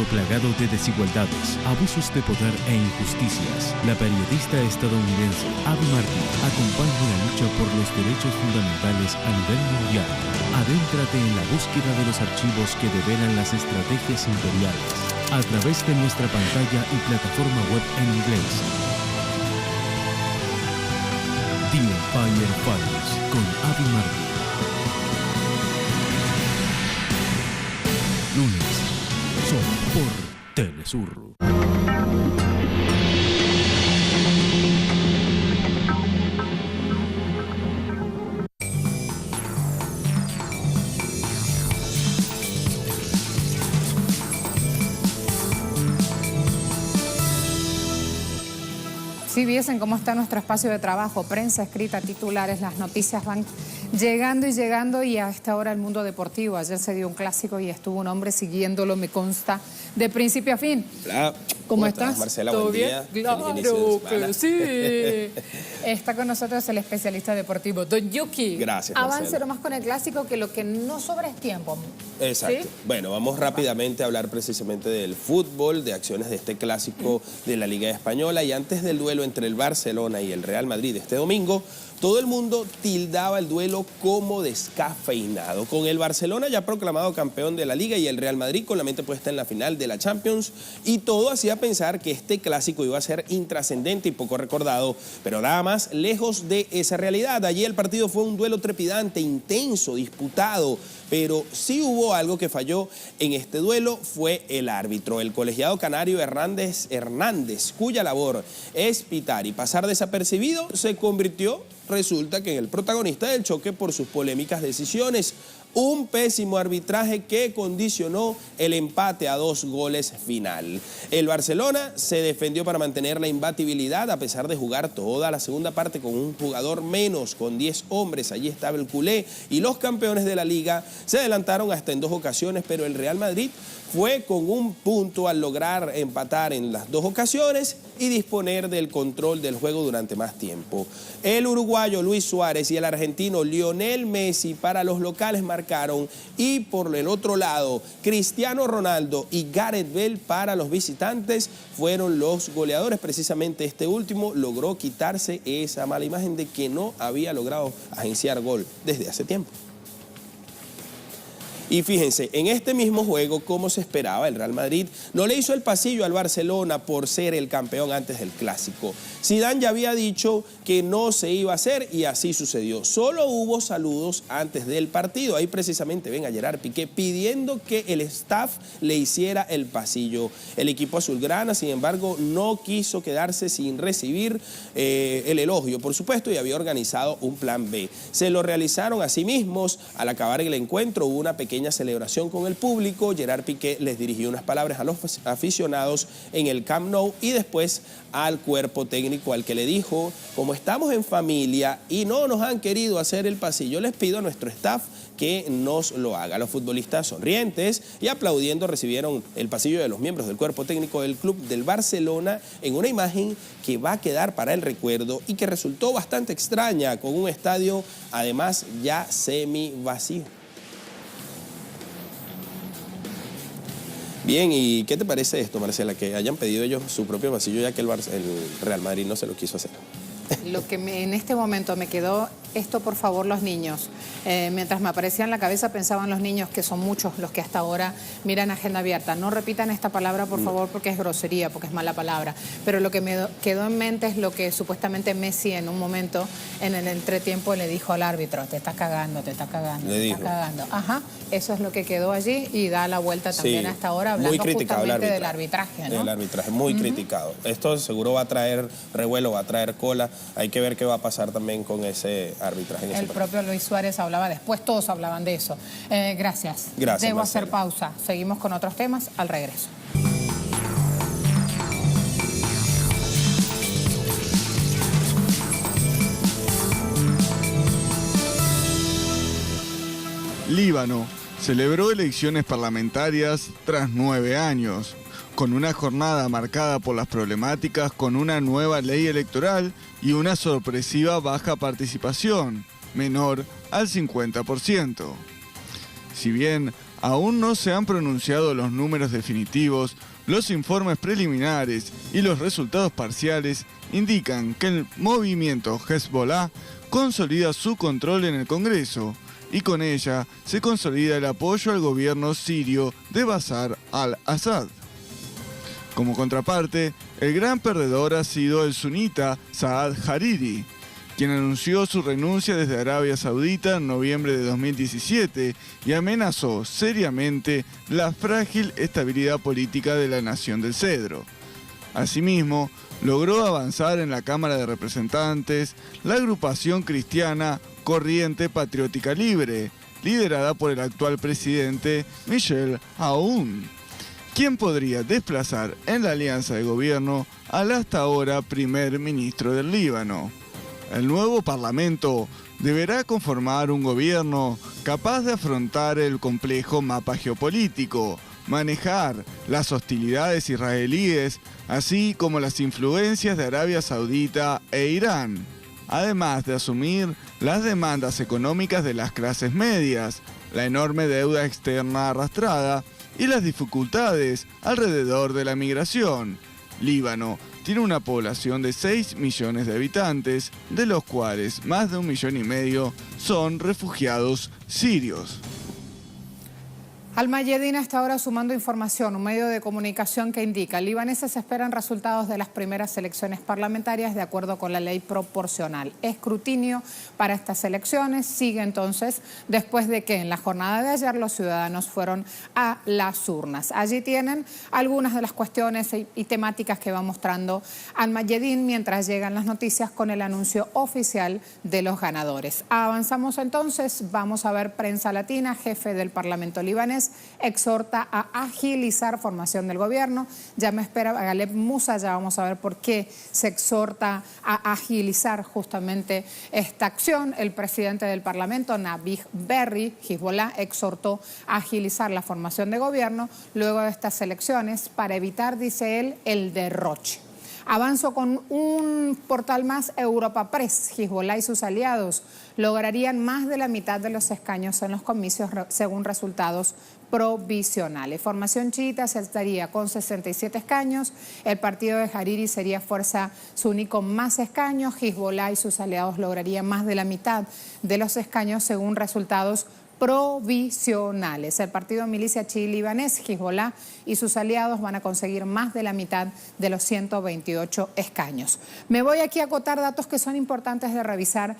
Plagado de desigualdades, abusos de poder e injusticias, la periodista estadounidense Abby Martin acompaña la lucha por los derechos fundamentales a nivel mundial. Adéntrate en la búsqueda de los archivos que develan las estrategias imperiales a través de nuestra pantalla y plataforma web en inglés. The Empire Files con Abby Martin. Lunes. Solo por Telesur. Si viesen cómo está nuestro espacio de trabajo, prensa escrita, titulares, las noticias van llegando y a esta hora el mundo deportivo. Ayer se dio un clásico y estuvo un hombre siguiéndolo, me consta, de principio a fin. Hola. ¿Cómo estás? Marcela, ¿Todo buen bien? día. Claro que sí. Está con nosotros el especialista deportivo, Don Yuki. Gracias, Avance Marcela. nomás con el clásico, que lo que no sobra es tiempo. Exacto. ¿Sí? Bueno, vamos rápidamente a hablar precisamente del fútbol, de acciones de este clásico de la Liga Española. Y antes del duelo entre el Barcelona y el Real Madrid este domingo, todo el mundo tildaba el duelo como descafeinado, con el Barcelona ya proclamado campeón de la Liga y el Real Madrid con la mente puesta en la final de la Champions, y todo hacía pensar que este clásico iba a ser intrascendente y poco recordado, pero nada más lejos de esa realidad. Allí el partido fue un duelo trepidante, intenso, disputado, pero sí hubo algo que falló en este duelo, fue el árbitro, el colegiado canario Hernández, cuya labor es pitar y pasar desapercibido, se convirtió, resulta que en el protagonista del choque por sus polémicas decisiones. Un pésimo arbitraje que condicionó el empate a 2 goles final. El Barcelona se defendió para mantener la imbatibilidad a pesar de jugar toda la segunda parte con un jugador menos, con 10 hombres. Allí estaba el culé y los campeones de la Liga se adelantaron hasta en 2 ocasiones, pero el Real Madrid fue con un punto al lograr empatar en las 2 ocasiones y disponer del control del juego durante más tiempo. El uruguayo Luis Suárez y el argentino Lionel Messi para los locales marcaron, y por el otro lado Cristiano Ronaldo y Gareth Bale para los visitantes fueron los goleadores. Precisamente este último logró quitarse esa mala imagen de que no había logrado agenciar gol desde hace tiempo. Y fíjense, en este mismo juego, como se esperaba, el Real Madrid no le hizo el pasillo al Barcelona por ser el campeón antes del clásico. Zidane ya había dicho que no se iba a hacer y así sucedió. Solo hubo saludos antes del partido. Ahí precisamente ven a Gerard Piqué pidiendo que el staff le hiciera el pasillo. El equipo azulgrana, sin embargo, no quiso quedarse sin recibir el elogio, por supuesto, y había organizado un plan B. Se lo realizaron a sí mismos. Al acabar el encuentro hubo una pequeña pequeña celebración con el público. Gerard Piqué les dirigió unas palabras a los aficionados en el Camp Nou y después al cuerpo técnico, al que le dijo: como estamos en familia y no nos han querido hacer el pasillo, les pido a nuestro staff que nos lo haga. Los futbolistas, sonrientes y aplaudiendo, recibieron el pasillo de los miembros del cuerpo técnico del club del Barcelona en una imagen que va a quedar para el recuerdo y que resultó bastante extraña, con un estadio además ya semi vacío. Bien, ¿y qué te parece esto, Marcela? Que hayan pedido ellos su propio pasillo, ya que el Real Madrid no se lo quiso hacer. Lo que en este momento me quedó, esto por favor los niños. Mientras me aparecía en la cabeza pensaban los niños, que son muchos los que hasta ahora miran Agenda Abierta. No repitan esta palabra por favor, porque es grosería, porque es mala palabra. Pero lo que me quedó en mente es lo que supuestamente Messi en un momento en el entretiempo le dijo al árbitro: te estás cagando, te estás cagando, te estás cagando. Ajá, eso es lo que quedó allí y da la vuelta también hasta ahora, hablando justamente del arbitraje, ¿no? El arbitraje, muy criticado. Esto seguro va a traer revuelo, va a traer cola. Hay que ver qué va a pasar también con ese arbitraje. El propio Luis Suárez hablaba después, todos hablaban de eso. Gracias. Gracias, Debo Marcela. hacer pausa. Seguimos con otros temas al regreso. Líbano celebró elecciones parlamentarias tras 9 años, con una jornada marcada por las problemáticas con una nueva ley electoral y una sorpresiva baja participación, menor al 50%. Si bien aún no se han pronunciado los números definitivos, los informes preliminares y los resultados parciales indican que el movimiento Hezbollah consolida su control en el Congreso y con ella se consolida el apoyo al gobierno sirio de Bashar al-Assad. Como contraparte, el gran perdedor ha sido el sunita Saad Hariri, quien anunció su renuncia desde Arabia Saudita en noviembre de 2017 y amenazó seriamente la frágil estabilidad política de la Nación del Cedro. Asimismo, logró avanzar en la Cámara de Representantes la agrupación cristiana Corriente Patriótica Libre, liderada por el actual presidente Michel Aoun, quien podría desplazar en la alianza de gobierno al hasta ahora primer ministro del Líbano. El nuevo parlamento deberá conformar un gobierno capaz de afrontar el complejo mapa geopolítico, manejar las hostilidades israelíes, así como las influencias de Arabia Saudita e Irán, además de asumir las demandas económicas de las clases medias, la enorme deuda externa arrastrada y las dificultades alrededor de la migración. Líbano tiene una población de 6 millones de habitantes, de los cuales más de 1,5 millones son refugiados sirios. Al-Mayadeen está ahora sumando información, un medio de comunicación que indica: libaneses esperan resultados de las primeras elecciones parlamentarias de acuerdo con la ley proporcional. Escrutinio para estas elecciones sigue entonces después de que en la jornada de ayer los ciudadanos fueron a las urnas. Allí tienen algunas de las cuestiones y temáticas que va mostrando Al-Mayadeen mientras llegan las noticias con el anuncio oficial de los ganadores. Avanzamos entonces, vamos a ver Prensa Latina. Jefe del Parlamento libanés exhorta a agilizar formación del gobierno. Ya me espera Galeb Moussa, ya vamos a ver por qué se exhorta a agilizar justamente esta acción. El presidente del Parlamento, Nabih Berri, Hezbollah, exhortó a agilizar la formación de gobierno luego de estas elecciones para evitar, dice él, el derroche. Avanzo con un portal más, Europa Press. Hezbollah y sus aliados lograrían más de la mitad de los escaños en los comicios según resultados provisionales. Formación chiita se estaría con 67 escaños. El partido de Hariri sería fuerza suní con más escaños. Hezbollah y sus aliados lograrían más de la mitad de los escaños según resultados provisionales. El partido milicia chií libanés, Hezbollah, y sus aliados van a conseguir más de la mitad de los 128 escaños. Me voy aquí a acotar datos que son importantes de revisar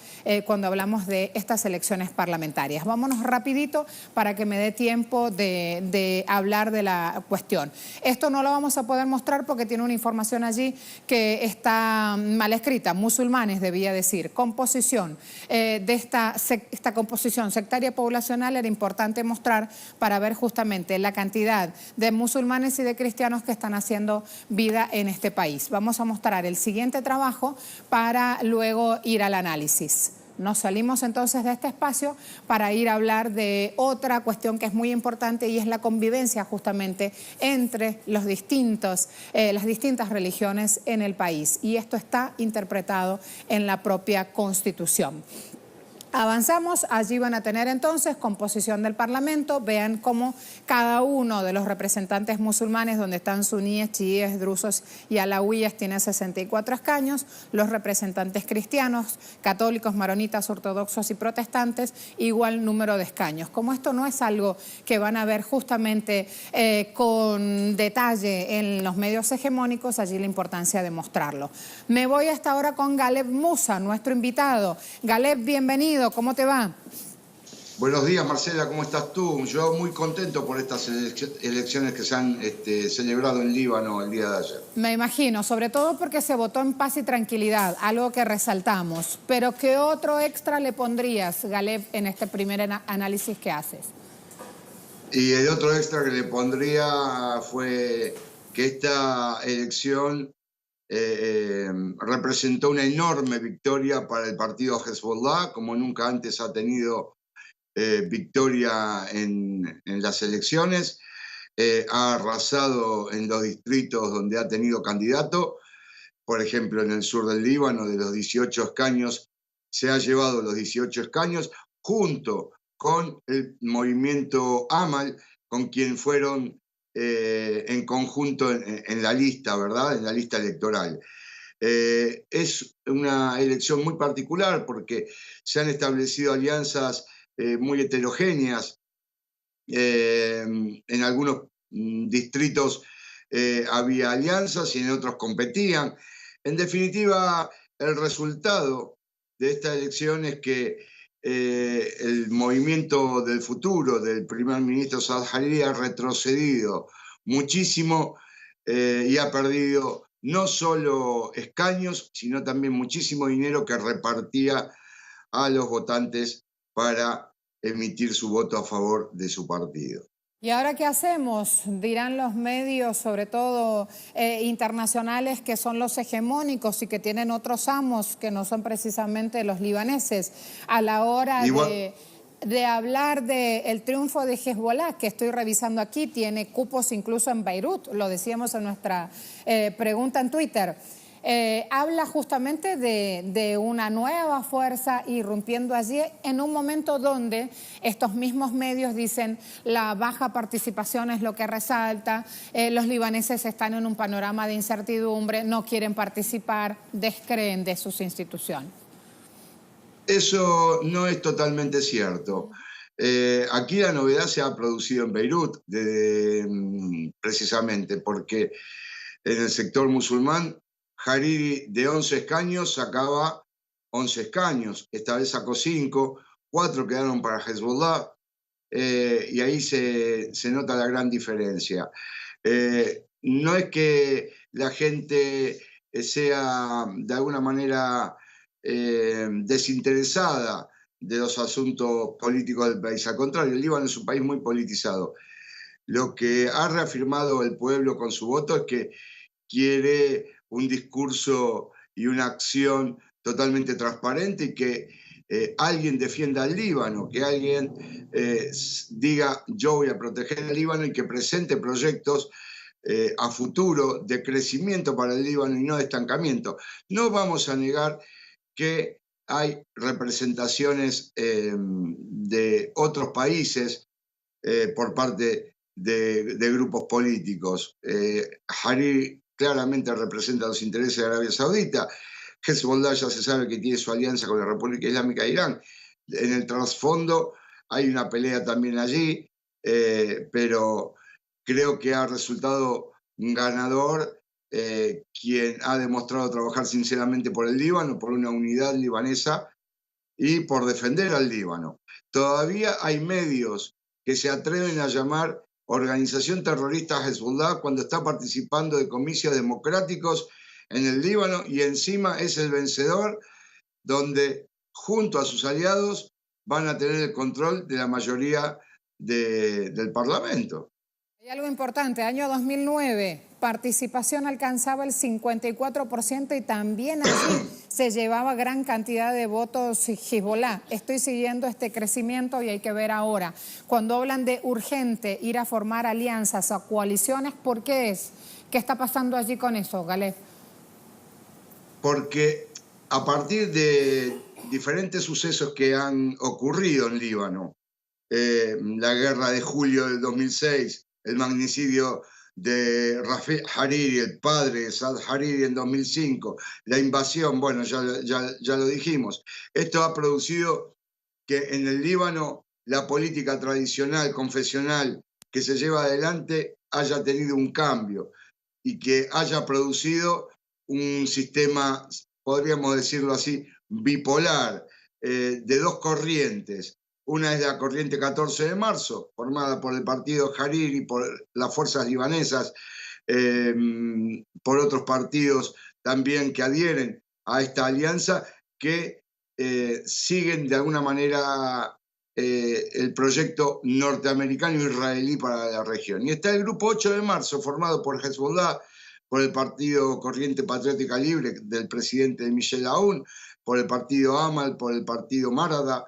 cuando hablamos de estas elecciones parlamentarias. Vámonos rapidito para que me dé tiempo de hablar de la cuestión. Esto no lo vamos a poder mostrar porque tiene una información allí que está mal escrita. Musulmanes, debía decir. Composición de esta composición sectaria poblacional internacional era importante mostrar para ver justamente la cantidad de musulmanes y de cristianos que están haciendo vida en este país. Vamos a mostrar el siguiente trabajo para luego ir al análisis. Nos salimos entonces de este espacio para ir a hablar de otra cuestión que es muy importante y es la convivencia justamente entre las distintas religiones en el país. Y esto está interpretado en la propia Constitución. Avanzamos, allí van a tener entonces composición del Parlamento, vean cómo cada uno de los representantes musulmanes, donde están suníes, chiíes, drusos y alauíes, tiene 64 escaños, los representantes cristianos, católicos, maronitas, ortodoxos y protestantes, igual número de escaños. Como esto no es algo que van a ver justamente con detalle en los medios hegemónicos, allí la importancia de mostrarlo. Me voy hasta ahora con Galeb Musa, nuestro invitado. Galeb, bienvenido. ¿Cómo te va? Buenos días, Marcela, ¿cómo estás tú? Yo muy contento por estas elecciones que se han celebrado en Líbano el día de ayer. Me imagino, sobre todo porque se votó en paz y tranquilidad, algo que resaltamos. Pero ¿qué otro extra le pondrías, Galeb, en este primer análisis que haces? Y el otro extra que le pondría fue que esta elección representó una enorme victoria para el partido Hezbollah, como nunca antes ha tenido victoria en las elecciones. Ha arrasado en los distritos donde ha tenido candidato. Por ejemplo, en el sur del Líbano, de los 18 escaños, se ha llevado los 18 escaños, junto con el movimiento Amal, con quien fueron en conjunto en la lista, ¿verdad? En la lista electoral. Es una elección muy particular porque se han establecido alianzas muy heterogéneas. En algunos distritos había alianzas y en otros competían. En definitiva, el resultado de esta elección es que el movimiento del futuro del primer ministro Saad Hariri ha retrocedido muchísimo y ha perdido no solo escaños, sino también muchísimo dinero que repartía a los votantes para emitir su voto a favor de su partido. ¿Y ahora qué hacemos? Dirán los medios, sobre todo internacionales, que son los hegemónicos y que tienen otros amos que no son precisamente los libaneses, a la hora de hablar del triunfo de Hezbollah, que estoy revisando aquí, tiene cupos incluso en Beirut, lo decíamos en nuestra pregunta en Twitter. Habla justamente de una nueva fuerza irrumpiendo allí en un momento donde estos mismos medios dicen la baja participación es lo que resalta, los libaneses están en un panorama de incertidumbre, no quieren participar, descreen de sus instituciones. Eso no es totalmente cierto. Aquí la novedad se ha producido en Beirut, precisamente porque en el sector musulmán Hariri de 11 escaños sacaba 11 escaños, esta vez sacó 5, 4 quedaron para Hezbollah, y ahí se nota la gran diferencia. No es que la gente sea de alguna manera desinteresada de los asuntos políticos del país, al contrario, el Líbano es un país muy politizado. Lo que ha reafirmado el pueblo con su voto es que quiere un discurso y una acción totalmente transparente y que alguien defienda al Líbano, que alguien diga yo voy a proteger al Líbano y que presente proyectos a futuro de crecimiento para el Líbano y no de estancamiento. No vamos a negar que hay representaciones de otros países por parte de grupos políticos. Hariri claramente representa los intereses de Arabia Saudita. Hezbollah ya se sabe que tiene su alianza con la República Islámica de Irán. En el trasfondo hay una pelea también allí, pero creo que ha resultado un ganador quien ha demostrado trabajar sinceramente por el Líbano, por una unidad libanesa y por defender al Líbano. Todavía hay medios que se atreven a llamar organización terrorista Hezbollah cuando está participando de comicios democráticos en el Líbano y encima es el vencedor, donde junto a sus aliados van a tener el control de la mayoría del Parlamento. Hay algo importante, año 2009, participación alcanzaba el 54% y también allí se llevaba gran cantidad de votos Hezbollah. Estoy siguiendo este crecimiento y hay que ver ahora. Cuando hablan de urgente ir a formar alianzas o coaliciones, ¿por qué es? ¿Qué está pasando allí con eso, Galeb? Porque a partir de diferentes sucesos que han ocurrido en Líbano, la guerra de julio del 2006, el magnicidio de Rafiq Hariri, el padre de Saad Hariri en 2005, la invasión, bueno, ya lo dijimos. Esto ha producido que en el Líbano la política tradicional, confesional, que se lleva adelante haya tenido un cambio y que haya producido un sistema, podríamos decirlo así, bipolar, de dos corrientes. Una es la corriente 14 de marzo, formada por el partido Hariri, por las fuerzas libanesas, por otros partidos también que adhieren a esta alianza, que siguen de alguna manera el proyecto norteamericano-israelí para la región. Y está el grupo 8 de marzo, formado por Hezbollah, por el partido Corriente Patriótica Libre del presidente Michel Aoun, por el partido Amal, por el partido Marada,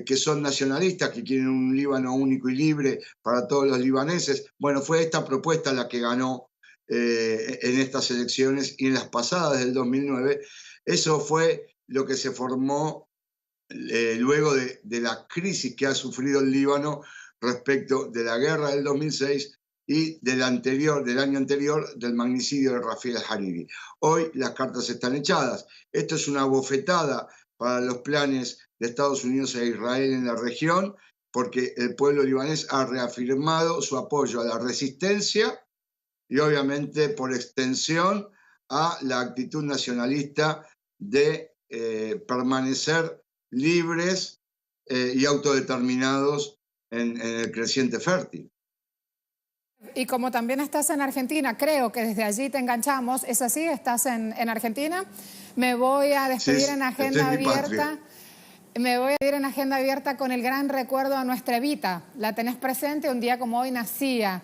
que son nacionalistas, que quieren un Líbano único y libre para todos los libaneses. Bueno, fue esta propuesta la que ganó en estas elecciones y en las pasadas del 2009. Eso fue lo que se formó luego de la crisis que ha sufrido el Líbano respecto de la guerra del 2006 y del año anterior, del magnicidio de Rafiq Hariri. Hoy las cartas están echadas. Esto es una bofetada para los planes de Estados Unidos e Israel en la región, porque el pueblo libanés ha reafirmado su apoyo a la resistencia y obviamente por extensión a la actitud nacionalista de permanecer libres y autodeterminados en el creciente fértil. Y como también estás en Argentina, creo que desde allí te enganchamos. ¿Es así? ¿Estás en Argentina? Me voy a despedir en Agenda Abierta. Me voy a ir en Agenda Abierta con el gran recuerdo a nuestra Evita. La tenés presente, un día como hoy nacía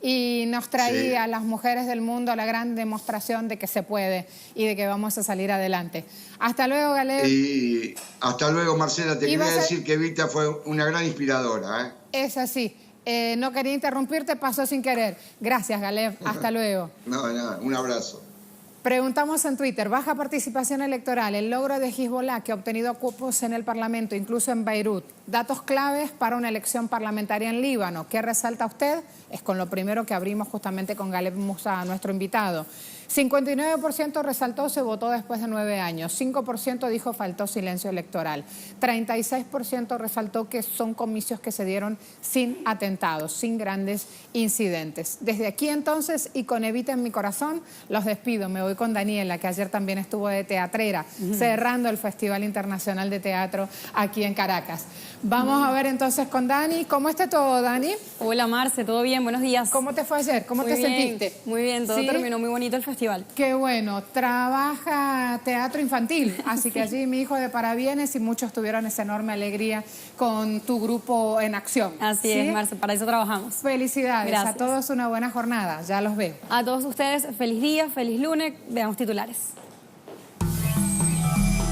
y nos traía a las mujeres del mundo la gran demostración de que se puede y de que vamos a salir adelante. Hasta luego, Galeb. Y hasta luego, Marcela. Te quería decir que Evita fue una gran inspiradora. Es así. No quería interrumpirte, pasó sin querer. Gracias, Galeb. Hasta luego. No, un abrazo. Preguntamos en Twitter, baja participación electoral, el logro de Hezbollah que ha obtenido cupos en el Parlamento, incluso en Beirut. Datos claves para una elección parlamentaria en Líbano. ¿Qué resalta usted? Es con lo primero que abrimos justamente con Galeb Moussa, nuestro invitado. 59% resaltó se votó después de 9 años, 5% dijo faltó silencio electoral, 36% resaltó que son comicios que se dieron sin atentados, sin grandes incidentes. Desde aquí entonces y con Evita en mi corazón, los despido. Me voy con Daniela, que ayer también estuvo de teatrera, cerrando el Festival Internacional de Teatro aquí en Caracas. Vamos a ver entonces con Dani. ¿Cómo está todo, Dani? Hola, Marce, ¿todo bien? Buenos días. ¿Cómo te fue ayer? ¿Cómo te sentiste? Muy bien, todo terminó muy bonito el festival. Qué bueno, trabaja teatro infantil, así que allí mi hijo de parabienes y muchos tuvieron esa enorme alegría con tu grupo en acción. Así es, Marce, para eso trabajamos. Felicidades, gracias. A todos una buena jornada, ya los veo. A todos ustedes, feliz día, feliz lunes, veamos titulares.